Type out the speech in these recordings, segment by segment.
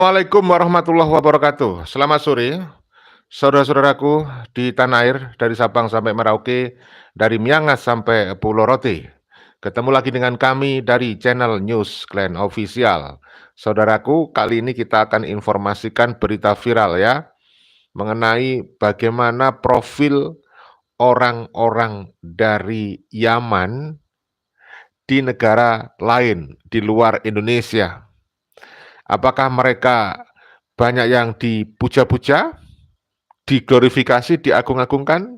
Waalaikumsalam warahmatullahi wabarakatuh. Selamat sore, saudara-saudaraku di tanah air, dari Sabang sampai Merauke, dari Miangas sampai Pulau Rote. Ketemu lagi dengan kami dari channel News Clan Official. Saudaraku, kali ini kita akan informasikan berita viral ya, mengenai bagaimana profil orang-orang dari Yaman di negara lain di luar Indonesia. Apakah mereka banyak yang dipuja-puja, diglorifikasi, diagung-agungkan?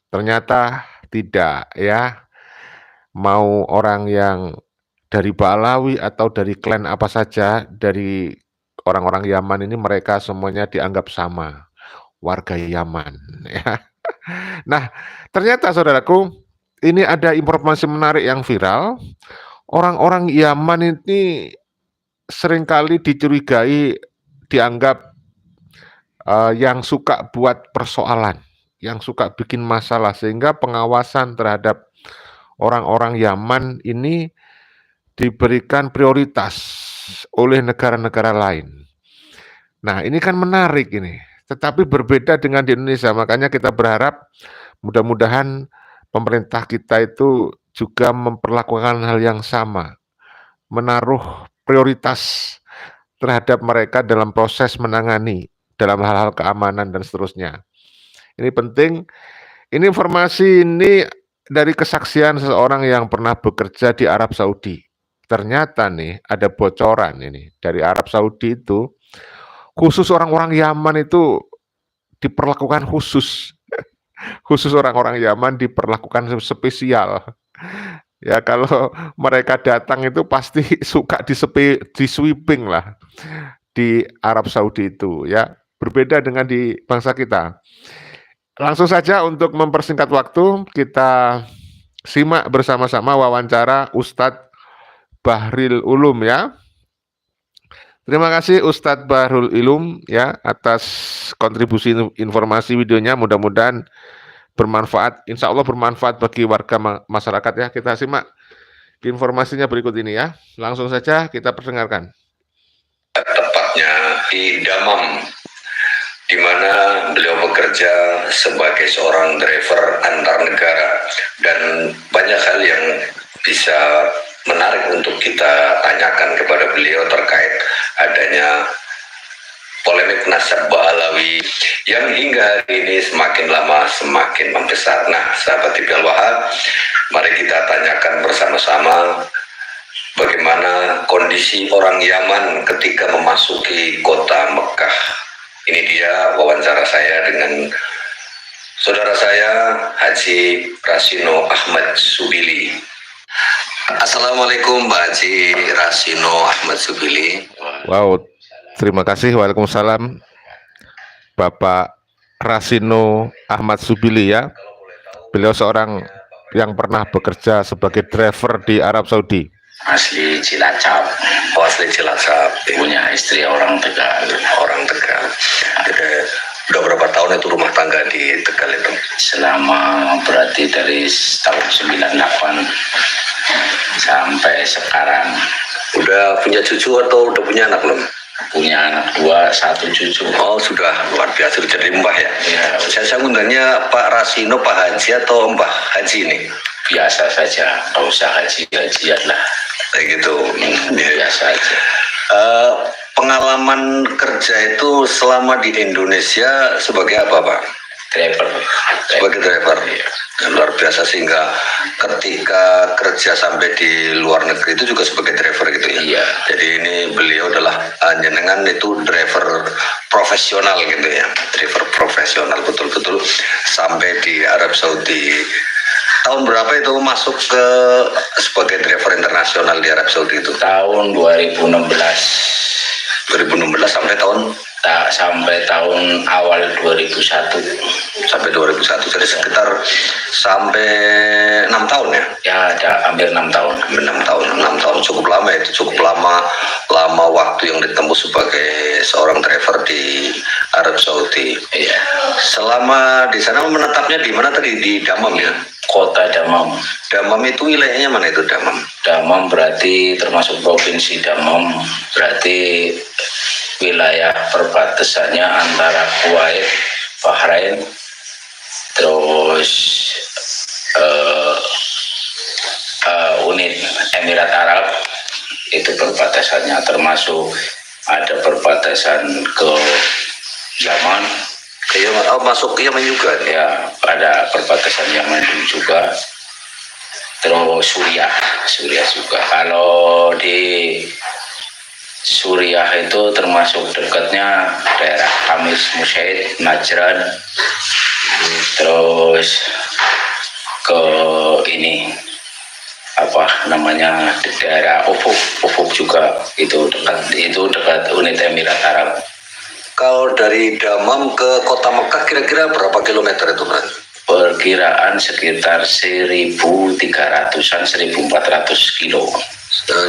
Ternyata tidak ya. Mau orang yang dari Balawi atau dari klan apa saja, dari orang-orang Yaman ini mereka semuanya dianggap sama, warga Yaman ya. Nah, ternyata saudaraku, ini ada informasi menarik yang viral. Orang-orang Yaman ini seringkali dicurigai dianggap yang suka buat persoalan, yang suka bikin masalah, sehingga pengawasan terhadap orang-orang Yaman ini diberikan prioritas oleh negara-negara lain. Nah, ini kan menarik ini, tetapi berbeda dengan di Indonesia. Makanya kita berharap mudah-mudahan pemerintah kita itu juga memperlakukan hal yang sama, menaruh prioritas terhadap mereka dalam proses menangani dalam hal-hal keamanan dan seterusnya. Ini penting. Ini informasi ini dari kesaksian seseorang yang pernah bekerja di Arab Saudi. Ternyata nih ada bocoran ini dari Arab Saudi itu, khusus orang-orang Yaman itu diperlakukan khusus. Khusus orang-orang Yaman diperlakukan spesial. Ya kalau mereka datang itu pasti suka di sweeping lah di Arab Saudi itu ya. Berbeda dengan di bangsa kita. Langsung saja untuk mempersingkat waktu, kita simak bersama-sama wawancara Ustadz Bahril Ulum ya. Terima kasih Ustadz Bahrul Ulum ya atas kontribusi informasi videonya, mudah-mudahan bermanfaat, insya Allah bermanfaat bagi warga masyarakat ya. Kita simak informasinya berikut ini ya. Langsung saja kita perdengarkan. Tepatnya di Damam, di mana beliau bekerja sebagai seorang driver antar negara, dan banyak hal yang bisa menarik untuk kita tanyakan kepada beliau terkait adanya polemik nasab Ba'alawi yang hingga hari ini semakin lama semakin membesar. Nah, sahabat TV Al-Wahab, mari kita tanyakan bersama-sama bagaimana kondisi orang Yaman ketika memasuki kota Mekah. Ini dia wawancara saya dengan saudara saya Haji Rasino Ahmad Subili. Assalamualaikum Mbak Haji Rasino Ahmad Subili. Wow, terima kasih. Waalaikumsalam Bapak Rasino Ahmad Subili ya. Beliau seorang yang pernah bekerja sebagai driver di Arab Saudi. Asli Cilacap. Oh, asli Cilacap. Punya istri orang Tegal. Orang Tegal. Udah berapa tahun itu rumah tangga di Tegal itu? Selama berarti dari tahun 98 sampai sekarang. Udah punya cucu atau udah punya anak belum? Punya anak 2, 1 cucu. Oh, sudah luar biasa, jadi mbah ya? Ya. Saya ngundangnya Pak Rasino, Pak Haji atau Mbah Haji ini? Biasa saja, nggak usah haji-hajian lah. Kayak gitu. Biasa aja. Pengalaman kerja itu selama di Indonesia sebagai apa, Pak? Driver. Sebagai driver. Iya. Luar biasa, sehingga ketika kerja sampai di luar negeri itu juga sebagai driver gitu ya. Iya. Jadi ini beliau adalah jenengan itu driver profesional gitu ya. Driver profesional betul-betul sampai di Arab Saudi. Tahun berapa itu masuk ke sebagai driver internasional di Arab Saudi itu? Tahun 2016. 2016 sampai tahun awal 2001. Sampai 2001, jadi sekitar sampai 6 tahun ya? Ya, ada hampir 6 tahun. 6 tahun cukup lama itu, cukup lama waktu yang ditempuh sebagai seorang driver di Arab Saudi. Iya. Selama di sana menetapnya di mana tadi? Di Damam ya? Kota Damam. Damam itu wilayahnya mana itu Damam? Damam berarti termasuk provinsi Damam, berarti wilayah perbatasannya antara Kuwait, Bahrain, terus unit Emirat Arab, itu perbatasannya, termasuk ada perbatasan ke Yaman. Ke Yaman, masuk ke Yaman juga ya, ada perbatasan Yaman juga. Terus Suriah juga. Kalau di Suriah itu termasuk dekatnya daerah Hamis Musaid, Najran, terus ke ini daerah Ufuk juga, itu dekat unit Emirat Arab. Kalau dari Damam ke kota Mekah kira-kira berapa kilometer itu, Bang? Perkiraan sekitar 1.300-an, 1.400 kilo.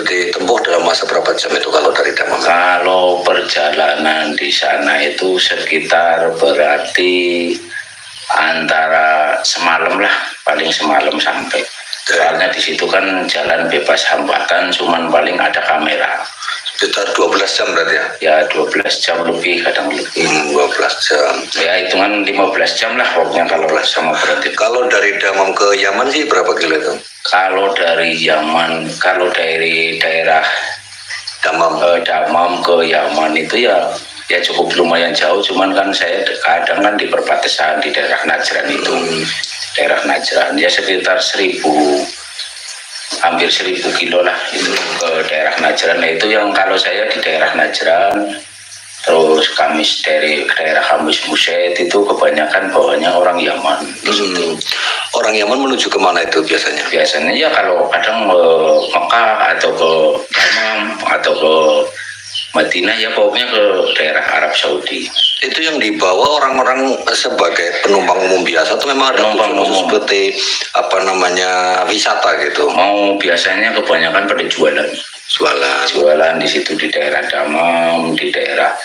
Ditempuh dalam masa berapa jam itu kalau dari Damam? Kalau perjalanan di sana itu sekitar berarti antara semalam lah, paling semalam sampai. Soalnya di situ kan jalan bebas hambatan, cuman paling ada kamera. Sekitar 12 jam berarti ya? Ya 12 jam lebih, kadang lebih. 12 jam. Ya hitungan 15 jam lah pokoknya kalau sama berarti. Kalau dari Damam ke Yaman sih berapa kilo itu? Kalau dari Yaman, kalau dari daerah Damam ke Yaman itu ya cukup lumayan jauh, cuman kan saya kadang kan di perbatasan di daerah Najran itu. Daerah Najran ya sekitar hampir 1.000 kilo lah itu ke daerah Najran. Nah, itu yang kalau saya di daerah Najran, terus dari daerah Hamis Musaid itu kebanyakan bawahnya orang Yaman. Orang Yaman menuju kemana itu biasanya? Biasanya ya kalau kadang Mekah atau ke Damam atau ke Madinah, ya pokoknya ke daerah Arab Saudi. Itu yang dibawa orang-orang sebagai penumpang umum biasa atau memang ada penumpang umum seperti wisata gitu? Biasanya kebanyakan pada jualan di situ, di daerah Damam, di daerah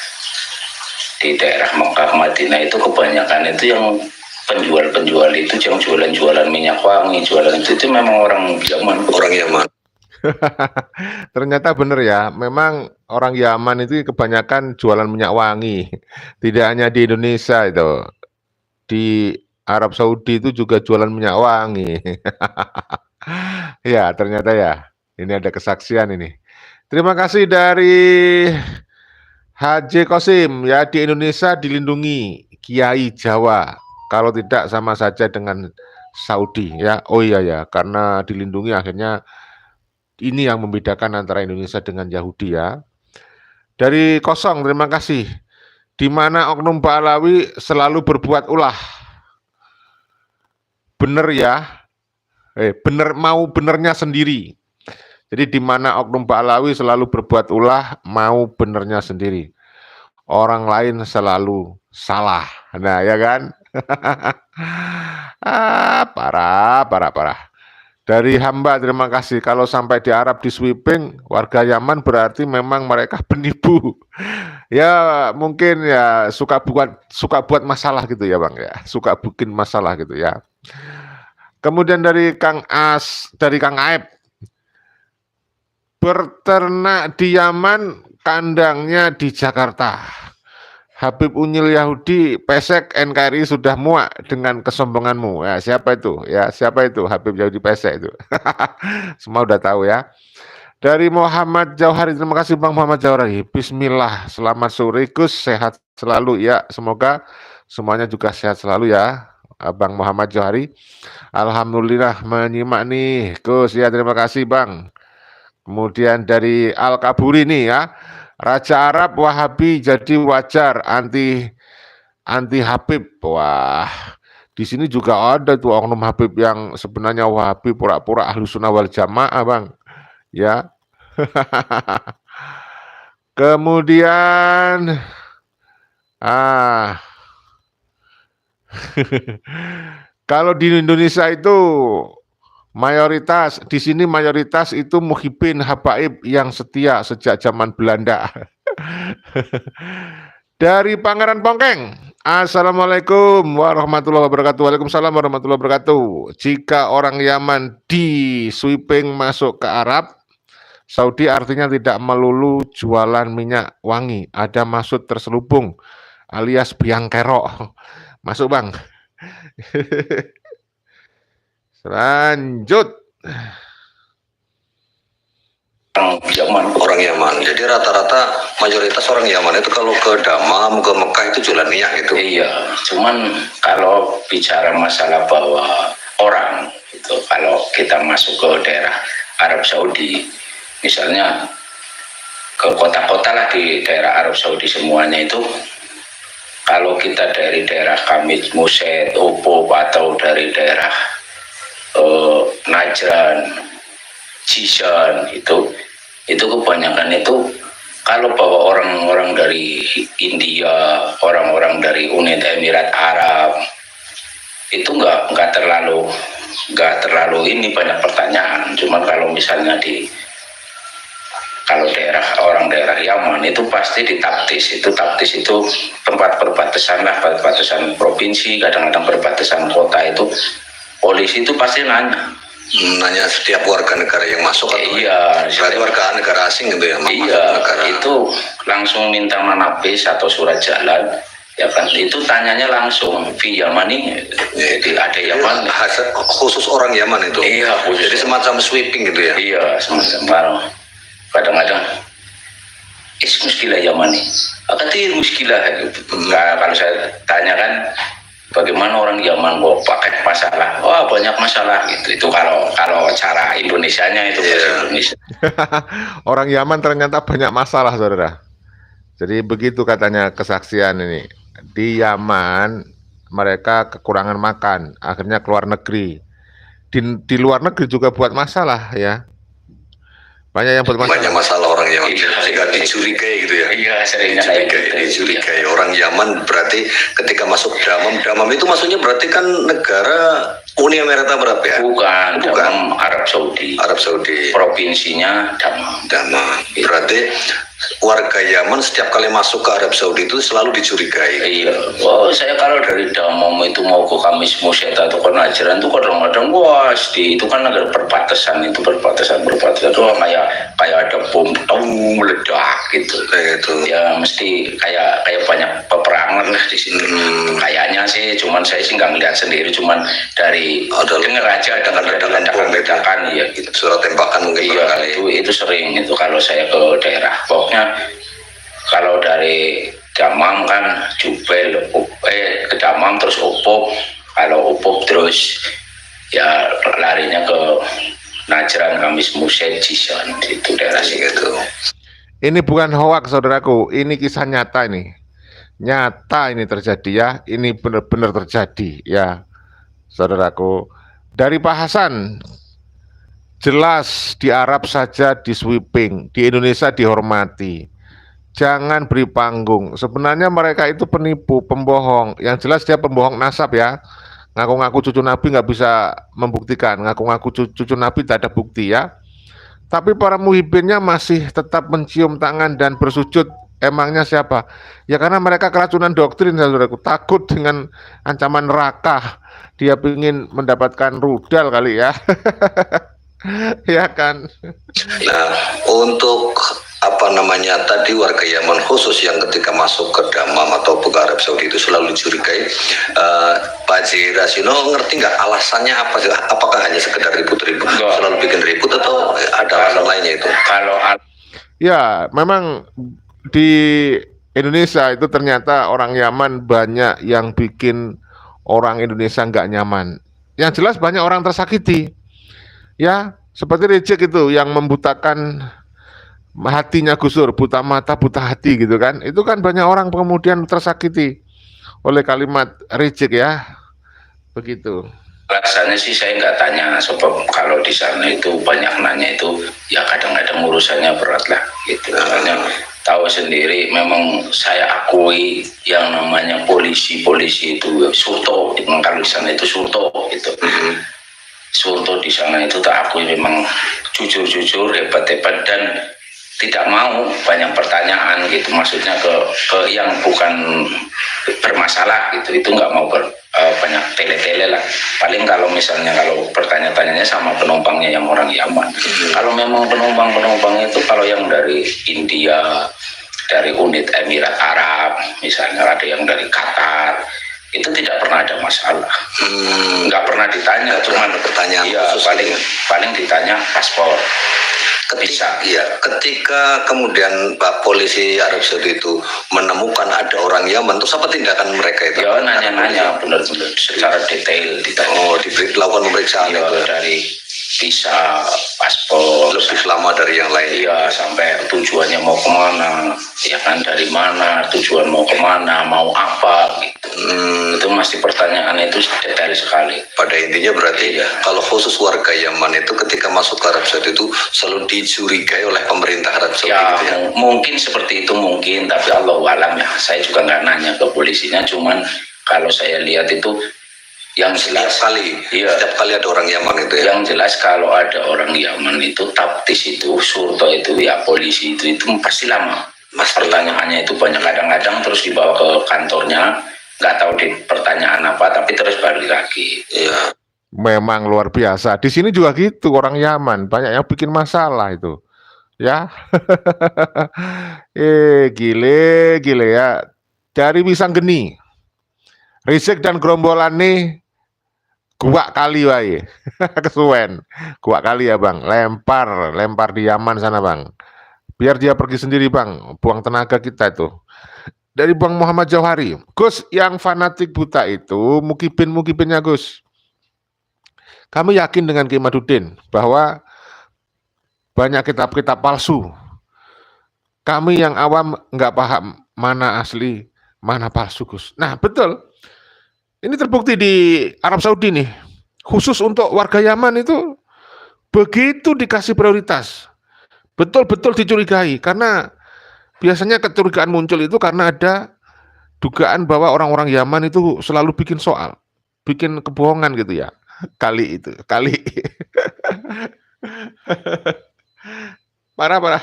Mekah, Madinah itu kebanyakan itu yang penjual itu yang jualan minyak wangi, jualan itu memang orang Yaman. Ternyata benar ya, memang orang Yaman itu kebanyakan jualan minyak wangi. Tidak hanya di Indonesia itu, di Arab Saudi itu juga jualan minyak wangi. Ya, ternyata ya, ini ada kesaksian ini. Terima kasih dari Haji Kosim, ya di Indonesia dilindungi Kiai Jawa. Kalau tidak sama saja dengan Saudi, ya. Oh iya ya, karena dilindungi akhirnya ini yang membedakan antara Indonesia dengan Yahudi ya. Dari Kosong, terima kasih. Di mana oknum Ba'alawi selalu berbuat ulah. Bener ya. Benernya sendiri. Jadi di mana oknum Ba'alawi selalu berbuat ulah, mau benernya sendiri. Orang lain selalu salah. Nah, ya kan? Parah. Dari hamba, terima kasih. Kalau sampai di Arab di sweeping, warga Yaman berarti memang mereka penipu. Ya mungkin ya suka buat masalah gitu ya Bang ya. Suka bikin masalah gitu ya. Kemudian dari Kang Aep. Berternak di Yaman, kandangnya di Jakarta. Habib Unyil Yahudi, pesek NKRI sudah muak dengan kesombonganmu. Ya, siapa itu? Habib Yahudi pesek itu. Semua udah tahu ya. Dari Muhammad Jauhari, terima kasih Bang Muhammad Jauhari. Bismillah, selamat sore Gus, sehat selalu ya. Semoga semuanya juga sehat selalu ya, Bang Muhammad Jauhari. Alhamdulillah menyimak nih Gus ya, terima kasih Bang. Kemudian dari Al-Kaburi nih ya. Raja Arab Wahabi jadi wajar anti Habib. Wah, di sini juga ada tuh oknum Habib yang sebenarnya Wahabi pura-pura Ahlus Sunnah wal Jamaah, Bang. Ya. Kemudian kalau di Indonesia itu di sini mayoritas itu muhibin habaib yang setia sejak zaman Belanda. Dari Pangeran Pongkeng, Assalamualaikum warahmatullahi wabarakatuh. Waalaikumsalam warahmatullahi wabarakatuh. Jika orang Yaman di sweeping masuk ke Arab, Saudi artinya tidak melulu jualan minyak wangi, ada maksud terselubung alias biang kerok. Masuk Bang. Lanjut. Orang Yaman. Jadi rata-rata mayoritas orang Yaman itu kalau ke Damam, ke Mekah itu jualan minyak gitu. Iya, cuman kalau bicara masalah bawa orang itu, kalau kita masuk ke daerah Arab Saudi, misalnya ke kota-kota lah di daerah Arab Saudi semuanya itu, kalau kita dari daerah Kamit, Muset, Ubud atau dari daerah Najran, Jizan itu kebanyakan itu kalau bawa orang-orang dari India, orang-orang dari Uni Emirat Arab itu nggak terlalu ini banyak pertanyaan. Cuman kalau misalnya kalau orang daerah Yaman itu pasti ditaktis. Taktis itu tempat perbatasan lah, perbatasan provinsi, kadang-kadang perbatasan kota itu polisi itu pasti nanya setiap warga negara yang masuk atau iya, berarti warga negara asing gitu ya? Iya, itu langsung minta manabis atau surat jalan, ya kan? Itu tanyanya langsung via Yamani, jadi ada Yaman. Khusus orang Yaman itu? Iya, khusus. Jadi semacam sweeping gitu ya? Iya, semacam kadang-kadang muskilah Yamani. Akatir muskilah. Kalau saya tanyakan bagaimana orang Yaman kok pakai masalah? Wah, banyak masalah gitu. Itu kalau cara Indonesianya itu Indonesia. Orang Yaman ternyata banyak masalah, saudara. Jadi begitu katanya kesaksian ini. Di Yaman mereka kekurangan makan, akhirnya keluar negeri. Di luar negeri juga buat masalah ya. Banyak yang buat masalah. Banyak masalah orang Yaman, sehingga dicurigai gitu ya? Iya, seringnya dicurigai. Orang Yaman berarti ketika masuk Damam itu maksudnya berarti kan negara Uni Emirat Arab ya? Bukan. Damam Arab Saudi. Provinsinya Damam. Berarti warga Yaman setiap kali masuk ke Arab Saudi itu selalu dicurigai. Iya. Oh, saya kalau dari Damam itu mau ke Kamis Musyad atau ke Najran itu kadang-kadang itu kan negara perbatasan oh, kayak ada bom meledak gitu. Ya mesti kayak banyak peperangan lah di sini. Kayaknya sih, cuman saya sih nggak melihat sendiri, cuman dari dengar aja ada ledakan ya gitu. Surat tembakan mungkin. Iya, itu sering itu kalau saya ke daerah. Pokoknya kalau dari Damam kan Jubel, ke Damam terus Ubud, kalau Ubud terus ya larinya ke Najran, Kamis Musyad, Jizan, itu daerah situ. Ini bukan hoak, saudaraku, ini kisah nyata ini. Nyata ini terjadi ya, ini benar-benar terjadi ya, saudaraku. Dari Pak Hasan, jelas di Arab saja di sweeping, di Indonesia dihormati. Jangan beri panggung. Sebenarnya mereka itu penipu, pembohong. Yang jelas dia pembohong nasab ya. Ngaku-ngaku cucu Nabi nggak bisa membuktikan. Ngaku-ngaku cucu Nabi tak ada bukti ya. Tapi para muhibinnya masih tetap mencium tangan dan bersujud. Emangnya siapa? Ya karena mereka keracunan doktrin, saudaraku. Takut dengan ancaman neraka. Dia ingin mendapatkan rudal kali ya. Ya kan. Nah, untuk tadi warga Yaman khusus yang ketika masuk ke Damam atau ke Arab Saudi itu selalu dicurigai. Pak Haji Rasino ngerti nggak alasannya apa sih? Apakah hanya sekedar ribut-ribut, selalu bikin ribut, atau ada alasan lainnya itu? Ya, memang di Indonesia itu ternyata orang Yaman banyak yang bikin orang Indonesia nggak nyaman. Yang jelas banyak orang tersakiti. Ya, seperti Rejek itu yang membutakan hatinya Gus Dur, buta mata, buta hati gitu kan. Itu kan banyak orang kemudian tersakiti oleh kalimat Rejek ya. Begitu. Alasannya sih saya nggak tanya, sebab kalau di sana itu banyak nanya itu ya kadang-kadang urusannya berat lah gitu. Karena tahu sendiri, memang saya akui yang namanya polisi itu surto, memang kalau di sana itu surto itu. Surto di sana itu tak akui, memang jujur hebat-hebat dan tidak mau banyak pertanyaan gitu, maksudnya ke yang bukan bermasalah gitu, itu nggak mau banyak tele-tele lah. Paling kalau misalnya kalau bertanya-tanyanya sama penumpangnya yang orang Yaman. Kalau memang penumpang itu kalau yang dari India, dari unit Emirat Arab, misalnya ada yang dari Qatar, itu tidak pernah ada masalah. Nggak pernah ditanya, cuman pertanyaan iya, khusus paling ditanya paspor. Ketika kemudian Pak polisi Arab Saudi itu menemukan ada orang Yaman, terus apa tindakan mereka itu? Ya nanya-nanya benar-benar secara detail ditanya. Oh, dilakukan pemeriksaan ya, itu dari visa, paspor, lebih lama dari yang lain. Iya, sampai tujuannya mau kemana, ya kan, dari mana, tujuan mau kemana, mau apa gitu. Itu masih pertanyaan itu detail sekali. Pada intinya berarti kalau khusus warga Yaman itu ketika masuk ke Arab Saudi itu selalu dicurigai oleh pemerintah Arab Saudi. Ya, gitu ya? Mungkin seperti itu mungkin, tapi Allahu alam ya. Saya juga nggak nanya ke polisinya, cuman kalau saya lihat itu yang jelas setiap kali ada orang Yaman itu ya. Yang jelas kalau ada orang Yaman itu taktis itu, surto itu ya, polisi itu pasti lama. Pertanyaannya itu banyak, kadang-kadang terus dibawa ke kantornya, nggak tahu di pertanyaan apa, tapi terus balik lagi. Iya. Memang luar biasa. Di sini juga gitu, orang Yaman banyak yang bikin masalah itu. Ya. Gile ya. Dari Wisanggeni. Rizik dan gerombolan nih gua kali wae. Kesuwen. Gua kali ya, Bang. Lempar di Yaman sana, Bang. Biar dia pergi sendiri, Bang. Buang tenaga kita itu. Dari Bang Muhammad Jauhari. Gus, yang fanatik buta itu mukibinnya, Gus. Kami yakin dengan Kiai Madudin bahwa banyak kitab-kitab palsu. Kami yang awam nggak paham mana asli, mana palsu, Gus. Nah, betul. Ini terbukti di Arab Saudi nih. Khusus untuk warga Yaman itu begitu dikasih prioritas. Betul-betul dicurigai. Karena biasanya kecurigaan muncul itu karena ada dugaan bahwa orang-orang Yaman itu selalu bikin soal. Bikin kebohongan gitu ya. Kali. Parah.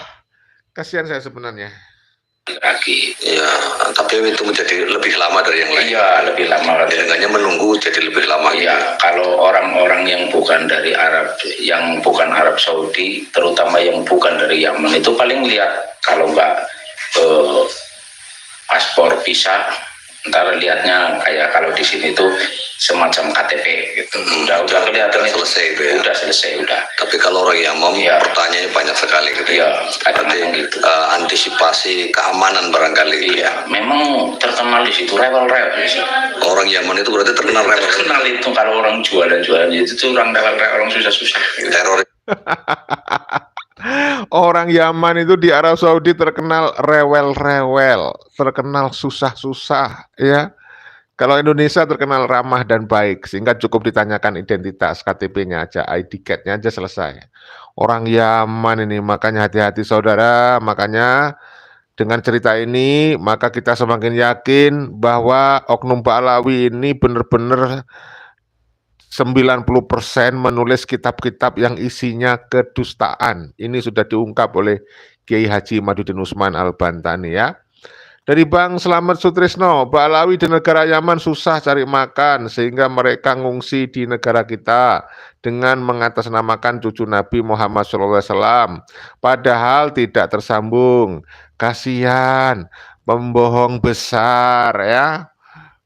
Kasihan saya sebenarnya. Lagi. Ya, tapi itu menjadi lebih lama dari yang lain. Iya, lebih lama. Dengannya menunggu jadi lebih lama. Iya, kalau orang-orang yang bukan dari Arab, yang bukan Arab Saudi, terutama yang bukan dari Yaman itu paling lihat kalau nggak paspor, visa, ntar lihatnya kayak kalau di sini tuh semacam KTP gitu. Udah kelihatan selesai itu ya. Udah selesai. Tapi kalau orang Yaman pertanyaannya banyak sekali gitu. Iya, berarti gitu. Antisipasi keamanan barangkali. Iya, memang terkenal di situ rewel-rewel sih. Orang Yaman itu berarti terkenal rewel. Terkenal itu kalau orang jualan itu tuh orang rewel-rewel, orang susah-susah. Teroris. Orang Yaman itu di Arab Saudi terkenal rewel-rewel, terkenal susah-susah, ya. Kalau Indonesia terkenal ramah dan baik, sehingga cukup ditanyakan identitas KTP-nya aja, ID card-nya aja selesai. Orang Yaman ini, makanya hati-hati saudara, makanya dengan cerita ini, maka kita semakin yakin bahwa Oknum Pahlawi ini benar-benar 90% menulis kitab-kitab yang isinya kedustaan. Ini sudah diungkap oleh Kiai Haji Madudin Usman Al-Bantani ya. Dari Bang Slamet Sutrisno, Pahlawi di negara Yaman susah cari makan sehingga mereka ngungsi di negara kita dengan mengatasnamakan cucu Nabi Muhammad SAW. Padahal tidak tersambung. Kasihan, pembohong besar ya.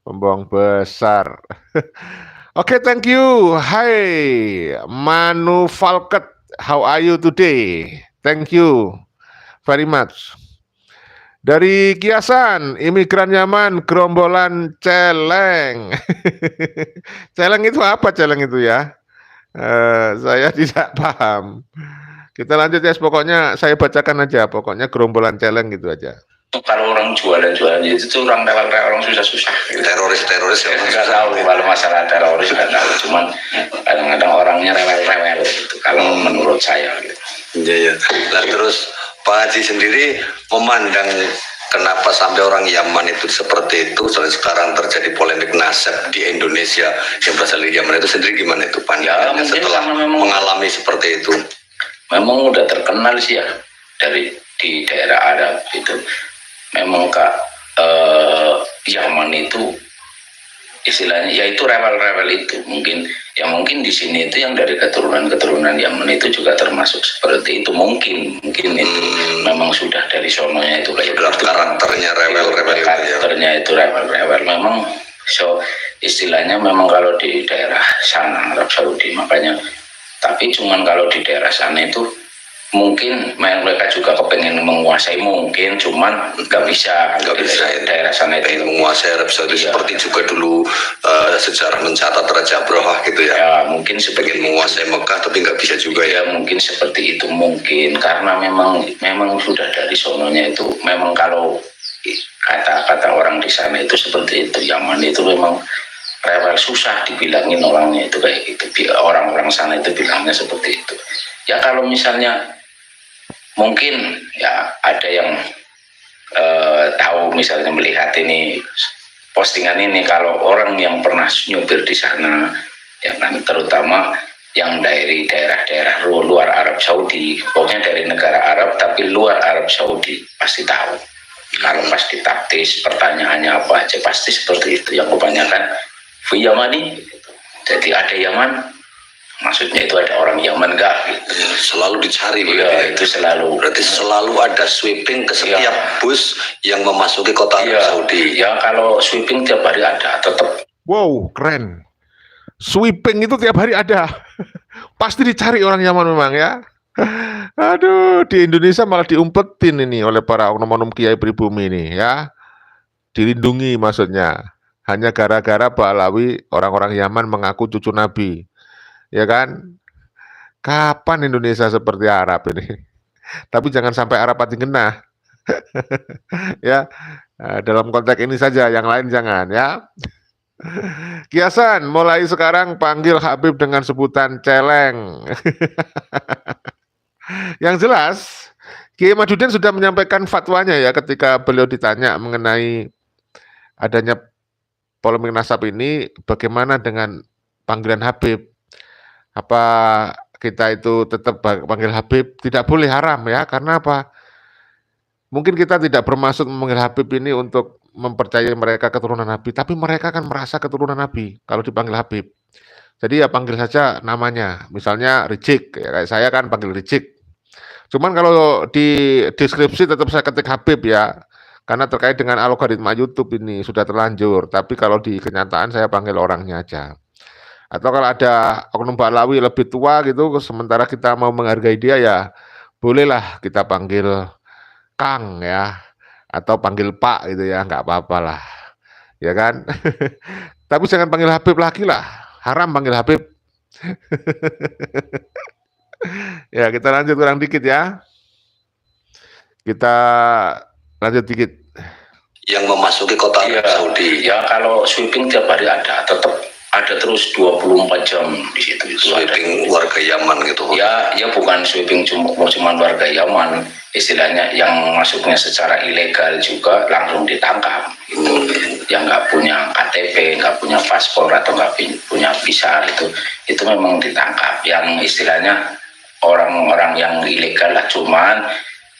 Pembohong besar. Oke, thank you. Hai, Manu Falket, how are you today? Thank you very much. Dari Kiasan, imigran Yaman, gerombolan celeng. Celeng itu apa celeng itu ya? Saya tidak paham. Kita lanjut ya, pokoknya saya bacakan aja, pokoknya gerombolan celeng gitu aja. Kalau orang jualan itu tuh orang rewel-rewel, orang susah-susah. Teroris ya. Nggak tahu kalau masalah teroris, nggak tahu. Cuman kadang-kadang orangnya rewel-rewel gitu. Kalau menurut saya gitu. Iya. Nah, terus Pak Haji sendiri memandang kenapa sampai orang Yaman itu seperti itu, sampai sekarang terjadi polemik nasab di Indonesia yang berasal dari Yaman itu sendiri gimana itu pandangannya setelah mengalami seperti itu? Memang udah terkenal sih ya di daerah Arab itu. Memang Yaman itu istilahnya yaitu rewel-rewel itu mungkin di sini itu yang dari keturunan Yaman itu juga termasuk seperti itu mungkin itu memang sudah dari sononya itu kayak sudah karakternya rewel-rewel itu ya. Karakternya itu rewel-rewel memang. So istilahnya memang kalau di daerah sana Arab Saudi makanya, tapi cuman kalau di daerah sana itu mungkin mereka juga kepengen menguasai mungkin cuman nggak bisa ya. Daerah sana itu menguasai Arab Saudi seperti juga dulu sejarah mencatat Raja Abrahah gitu ya, mungkin seperti menguasai Mekah tapi nggak bisa juga ya. Mungkin seperti itu mungkin karena memang sudah dari sononya itu memang kalau kata orang di sana itu seperti itu. Yaman itu memang rewel, susah dibilangin orangnya itu kayak gitu. Orang-orang sana itu bilangnya seperti itu ya. Kalau misalnya mungkin ya ada yang tahu misalnya melihat ini postingan ini, kalau orang yang pernah nyupir di sana ya kan, terutama yang dari daerah-daerah luar Arab Saudi, pokoknya dari negara Arab tapi luar Arab Saudi pasti tahu. Kalau pas ditaptis pertanyaannya apa aja pasti seperti itu. Yang kebanyakan fi Yamani, jadi ada Yaman, maksudnya itu ada orang Yaman enggak gitu. Selalu dicari ya, itu selalu. Berarti selalu ada sweeping ke setiap bus yang memasuki kota Arab Saudi. Ya kalau sweeping tiap hari ada tetap. Wow, keren. Sweeping itu tiap hari ada. Pasti dicari orang Yaman memang ya. Aduh, di Indonesia malah diumpetin ini oleh para oknum-oknum kiai pribumi ini ya. Dilindungi maksudnya. Hanya gara-gara Pak Alawi orang-orang Yaman mengaku cucu Nabi. Ya kan? Kapan Indonesia seperti Arab ini? Tapi jangan sampai Arab pati genah. Ya, dalam konteks ini saja, yang lain jangan ya. Kiasan, mulai sekarang panggil Habib dengan sebutan celeng. Yang jelas, Kiai Madudin sudah menyampaikan fatwanya ya ketika beliau ditanya mengenai adanya polemik nasab ini, bagaimana dengan panggilan Habib? Apa kita itu tetap panggil Habib? Tidak boleh, haram ya. Karena apa? Mungkin kita tidak bermaksud memanggil Habib ini untuk mempercayai mereka keturunan Nabi, tapi mereka kan merasa keturunan Nabi kalau dipanggil Habib. Jadi ya panggil saja namanya. Misalnya Rizik, ya, kayak saya kan panggil Rizik. Cuman kalau di deskripsi tetap saya ketik Habib ya. Karena terkait dengan algoritma YouTube ini sudah terlanjur. Tapi kalau di kenyataan saya panggil orangnya aja. Atau kalau ada oknum Pak Alawi lebih tua gitu, sementara kita mau menghargai dia ya, bolehlah kita panggil Kang ya, atau panggil Pak gitu ya, nggak apa-apa lah, ya kan? Tapi jangan panggil Habib lagi lah, haram panggil Habib. Ya, kita lanjut kurang dikit ya. Kita lanjut dikit. Yang memasuki kota Arab Saudi. Ya kalau sweeping tiap hari ada, tetap ada terus 24 jam di situ. Sweeping warga Yaman gitu. Ya bukan sweeping cuma warga Yaman, istilahnya yang masuknya secara ilegal juga langsung ditangkap. Yang nggak punya KTP, nggak punya paspor atau nggak punya visa itu memang ditangkap. Yang istilahnya orang-orang yang ilegal lah, cuman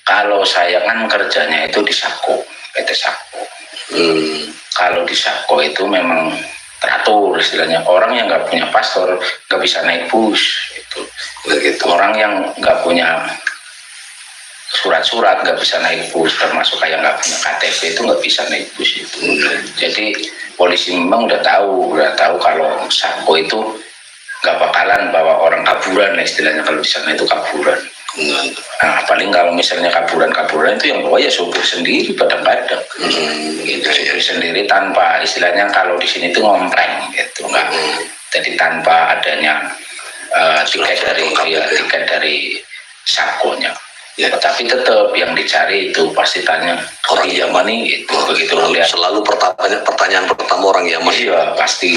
kalau saya kan kerjanya itu di Sako, PT Sako. Kalau di Sako itu memang teratur istilahnya, orang yang nggak punya paspor nggak bisa naik bus itu. Orang yang nggak punya surat-surat nggak bisa naik bus, termasuk kayak nggak punya KTP itu nggak bisa naik bus itu. Jadi polisi memang udah tahu kalau Sako itu nggak bakalan bawa orang kaburan lah istilahnya, kalau di sana itu kaburan. Nah, paling kalau misalnya kaburan itu yang bawa ya sopir sendiri kadang-kadang. Sopir sendiri tanpa istilahnya kalau di sini itu ngompreng gitu, enggak. Jadi tanpa adanya tiket dari Sakonya. Ya, tapi tetap yang dicari itu pasti tanya orang Yaman itu begitu lihat. Selalu pertanyaan pertama orang Yaman. Iya, pasti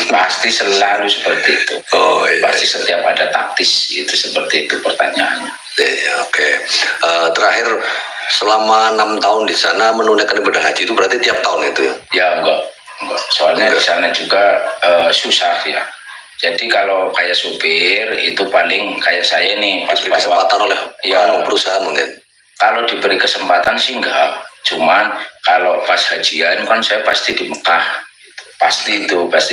selalu seperti itu. Pasti setiap ada taktis itu seperti itu pertanyaannya. Oke. Terakhir, selama 6 tahun di sana menunaikan ibadah haji itu berarti tiap tahun itu ya? Ya enggak. Soalnya di sana juga susah ya. Jadi kalau kayak supir itu paling kayak saya nih pas kesempatan oleh perusahaan mungkin. Kalau diberi kesempatan sih enggak. Cuman kalau pas hajian kan saya pasti di Mekah. pasti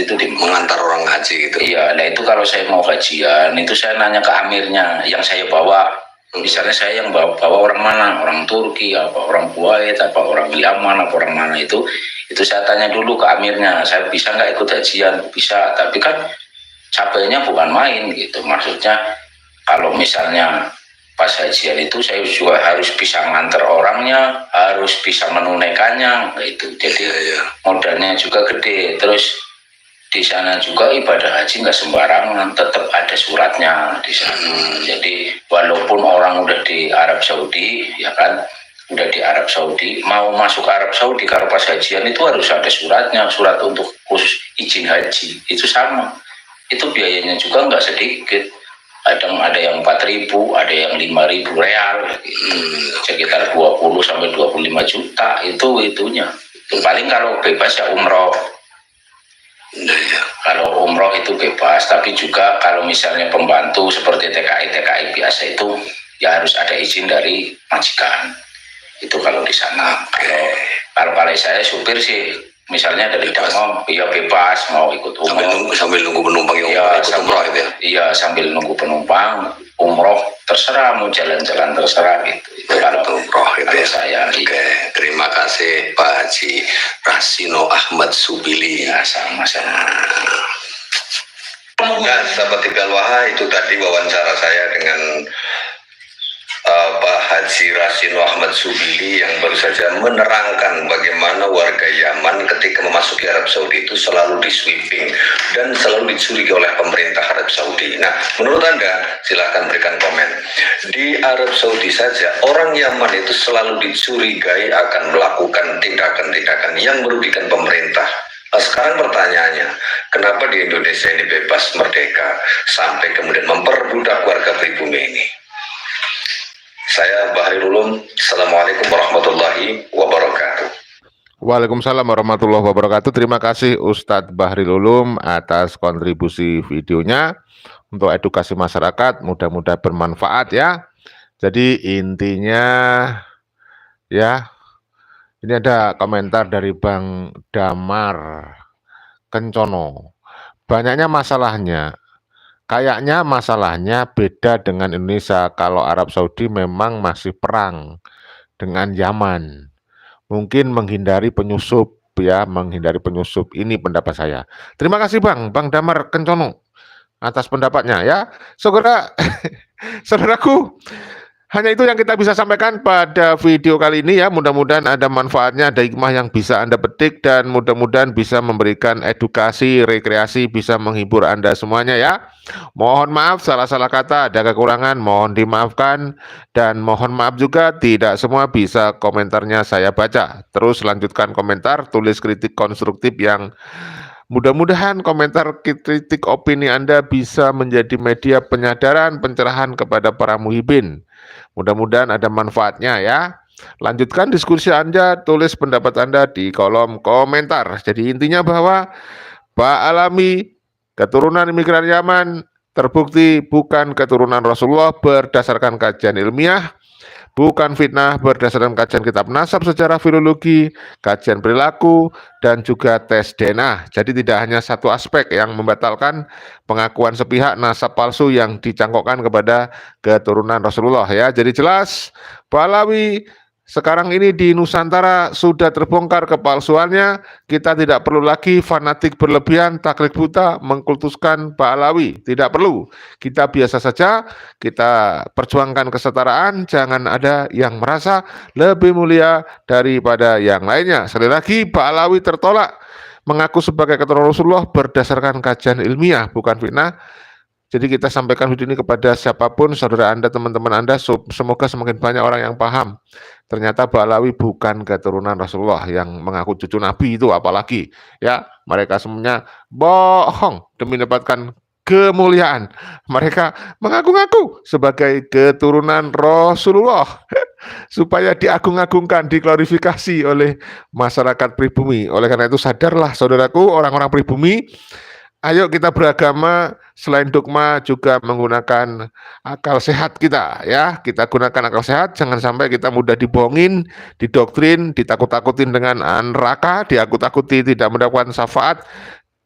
itu di mengantar orang haji gitu. Iya, nah itu kalau saya mau gajian itu saya nanya ke amirnya yang saya bawa. Misalnya saya yang bawa orang mana, orang Turki, apa orang Kuwait, apa orang Yaman, apa orang mana itu saya tanya dulu ke amirnya, saya bisa nggak ikut hajian? Bisa, tapi kan capeknya bukan main gitu. Maksudnya kalau misalnya pas hajian itu saya juga harus bisa nganter orangnya, harus bisa menunaikannya gitu. Jadi modalnya juga gede. Terus di sana juga ibadah haji nggak sembarangan, tetap ada suratnya di sana. Jadi walaupun orang udah di Arab Saudi, ya kan, udah di Arab Saudi, mau masuk ke Arab Saudi kalau pas hajian itu harus ada suratnya, surat untuk khusus izin haji. Itu sama, itu biayanya juga nggak sedikit. Ada yang 4.000, ada yang 5.000 real, gitu. Sekitar 20 sampai 25 juta itunya. Itu paling kalau bebas ya umroh. Kalau umroh itu bebas, tapi juga kalau misalnya pembantu seperti TKI biasa itu ya harus ada izin dari majikan. Itu kalau di sana. Kalau saya supir sih, misalnya dari Damam, ya bebas mau ikut umroh. Sambil nunggu penumpang yang ikut umroh gitu ya? Iya, sambil nunggu penumpang, umroh terserah, mau jalan-jalan terserah gitu. Itu kalau umroh gitu ya? Saya. Oke, terima kasih Pak Haji Rasino Ahmad Subili. Ya, sama-sama. Nah, sahabat Tegal Waha, itu tadi wawancara saya dengan Pak Haji Rasino Ahmad Subili yang baru saja menerangkan bagaimana warga Yaman ketika memasuki Arab Saudi itu selalu di sweeping dan selalu dicurigai oleh pemerintah Arab Saudi. Nah, menurut Anda, silahkan berikan komen. Di Arab Saudi saja, orang Yaman itu selalu dicurigai akan melakukan tindakan-tindakan yang merugikan pemerintah. Nah, sekarang pertanyaannya, kenapa di Indonesia ini bebas merdeka sampai kemudian memperbudak warga pribumi ini? Saya Bahril Ulum. Assalamualaikum warahmatullahi wabarakatuh. Waalaikumsalam warahmatullahi wabarakatuh. Terima kasih Ustadz Bahril Ulum atas kontribusi videonya untuk edukasi masyarakat. Mudah-mudahan bermanfaat ya. Jadi intinya ya, ini ada komentar dari Bang Damar Kencono. Banyaknya masalahnya. Kayaknya masalahnya beda dengan Indonesia. Kalau Arab Saudi memang masih perang dengan Yaman. Mungkin menghindari penyusup ya, menghindari penyusup. Ini pendapat saya. Terima kasih Bang Damar Kencono atas pendapatnya ya. Saudaraku, hanya itu yang kita bisa sampaikan pada video kali ini ya. Mudah-mudahan ada manfaatnya, ada hikmah yang bisa Anda petik dan mudah-mudahan bisa memberikan edukasi, rekreasi, bisa menghibur Anda semuanya ya. Mohon maaf salah-salah kata, ada kekurangan, mohon dimaafkan dan mohon maaf juga tidak semua bisa komentarnya saya baca. Terus lanjutkan komentar, tulis kritik konstruktif yang mudah-mudahan komentar kritik opini Anda bisa menjadi media penyadaran, pencerahan kepada para muhibin. Mudah-mudahan ada manfaatnya ya. Lanjutkan diskusi Anda, tulis pendapat Anda di kolom komentar. Jadi intinya bahwa Pak Alami, keturunan imigran Yaman, terbukti bukan keturunan Rasulullah berdasarkan kajian ilmiah, bukan fitnah berdasarkan kajian kitab nasab secara filologi, kajian perilaku, dan juga tes DNA. Jadi tidak hanya satu aspek yang membatalkan pengakuan sepihak nasab palsu yang dicangkokkan kepada keturunan Rasulullah ya. Jadi jelas, Pak Alawi sekarang ini di Nusantara sudah terbongkar kepalsuannya. Kita tidak perlu lagi fanatik berlebihan, taklid buta, mengkultuskan Pak Alawi. Tidak perlu. Kita biasa saja, kita perjuangkan kesetaraan. Jangan ada yang merasa lebih mulia daripada yang lainnya. Sekali lagi, Pak Alawi tertolak mengaku sebagai keturunan Rasulullah berdasarkan kajian ilmiah, bukan fitnah. Jadi kita sampaikan video ini kepada siapapun, saudara Anda, teman-teman Anda, semoga semakin banyak orang yang paham. Ternyata Pak Alawi bukan keturunan Rasulullah, yang mengaku cucu Nabi itu apalagi. Ya, mereka semuanya bohong demi mendapatkan kemuliaan. Mereka mengaku-ngaku sebagai keturunan Rasulullah supaya diagung-agungkan, diklarifikasi oleh masyarakat pribumi. Oleh karena itu sadarlah saudaraku, orang-orang pribumi, Ayo kita beragama selain dogma juga menggunakan akal sehat kita ya. Kita gunakan akal sehat, jangan sampai kita mudah dibohongin, didoktrin, ditakut-takutin dengan neraka, ditakut-takuti tidak mendapatkan syafaat,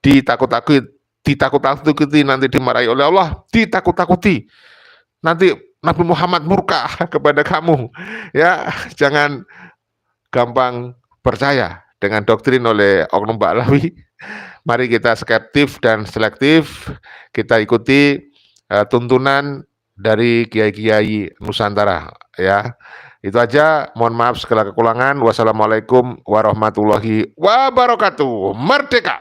ditakut-takuti nanti dimarahi oleh Allah, ditakut-takuti nanti Nabi Muhammad murka kepada kamu. Ya, jangan gampang percaya dengan doktrin oleh oknum Ba'lawi. Mari kita skeptif dan selektif, kita ikuti tuntunan dari kiai-kiai Nusantara ya. Itu aja, mohon maaf segala kekurangan. Wassalamualaikum warahmatullahi wabarakatuh. Merdeka.